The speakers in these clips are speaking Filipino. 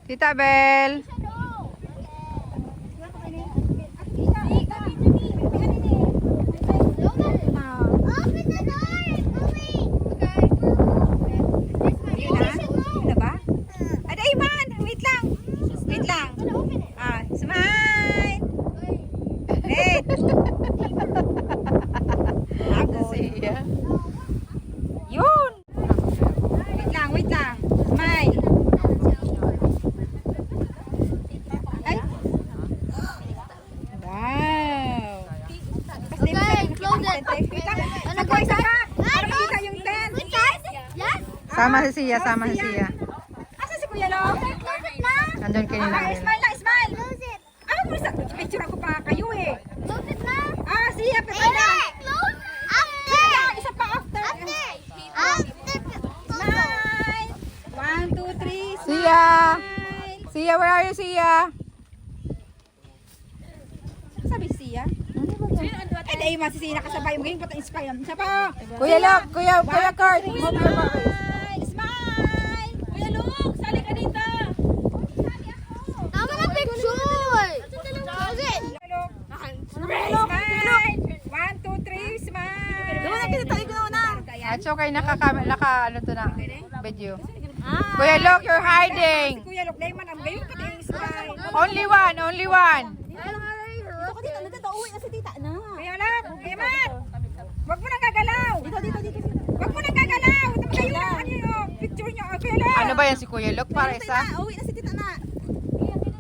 Tita Bel. Yun. Wait lang. Smile. Ay. Wow. Okay, close it. Ako isa pa. Para makita yung tent. Yes? Sama si Sia, sama si Sia. Asa si Kuya Lo? Close it na. Nandun kayo Okay, namin. smile na, smile. Close it. Ano mo sa picture ako pa kayo eh. Close it na. Sia, patay na. Close. After. Isa pa after. After. After. Smile. 1, 2, 3. Sia. Sia, where are you, Sia? Sabi Sia? Eh, dahil mas Sia nakasabay mo ngayon, pati inspire. Isa pa. Kuya Lok, Kuya Kurt. Smile. Smile. Kuya Lok, sali ka dito. Tama na picture. Close it. Smile. 1, 2, 3, smile. Gawin na kita tayo na. It's okay, ano to na, video. Kuya Lok, you're hiding. Kuya Lok, dahil man ang gayon pati yung smile. Only one, only one. Uwi na si tita na. Kuya Lok, Kuya Mat. Huwag mo nang gagalaw. Dito. Huwag mo nang gagalaw. Ito kayo lang, ano yung picture nyo. Kuya Lok. Ano ba yan si Kuya Lok? Para isa? Uwi na si tita na.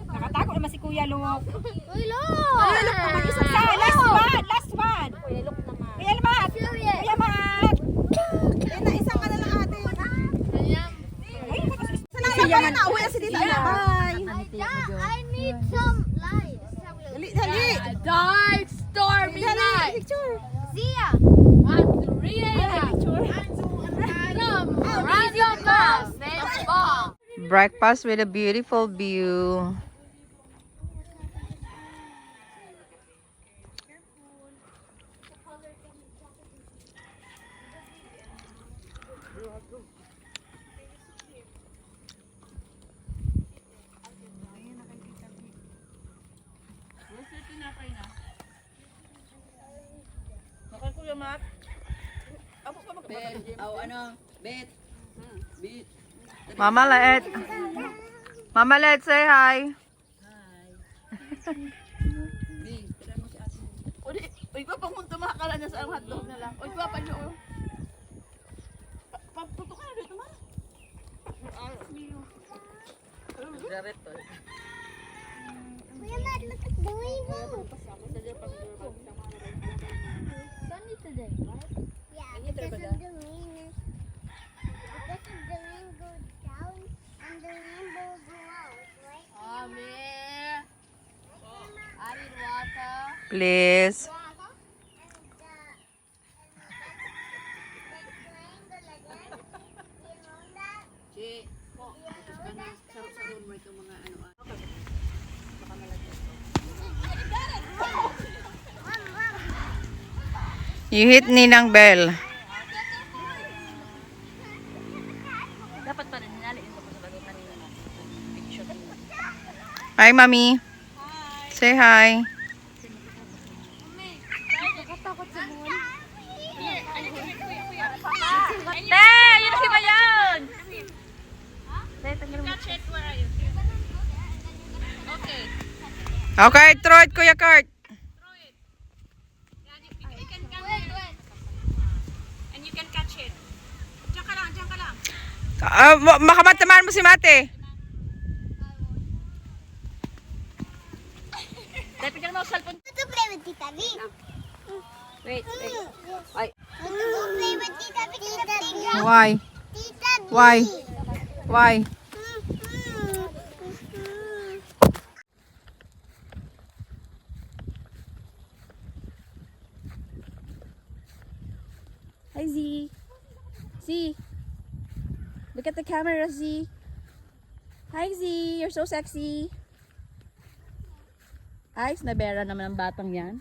Nakatago naman si Kuya Lok. Uy, Lo. Kuya Lok naman isa sa last one. Kuya Lok naman. Kuya Mat. Kuya Mat. Yan na, isang ka na lang ate. Sana na, uwi na si tita na. Bye. I need some lights. Dali. Dark stormy night. Picture. Zia. 3 a.m. Random mouse named Bong. Breakfast with a beautiful view. Mama Let. Mama Let, say hi. Uy, pa pang tumakala na sa hotdog na lang. Uy, pa nyo. Paputo ka na dito, ma. Kuya Matt, look at the rainbow. Sunny today, right? Yeah, because of the rain. Because of the rain goes down and the rainbow go out, right? Mommy. I need water. Please. You hit Ninang Bell. Dapat pa rin hinali ito sa bagay kanina na picture. Hi, Mami. Say hi. Yun na si Bayan! Okay. Okay, throw it, Kuya Kurt. And you can catch it. Diyan ka lang, diyan ka lang. Makamatamaan mo si Mate. Dahil pigyan mo sa cellphone. Want to play with Tita V? Wait. Ay. Want to go play with Tita V? Tita V. Why? Tita V. Why? Why? Hi, Z. Z. Look at the camera, Z. Hi, Z. You're so sexy. Ay, nabera naman ang batang yan.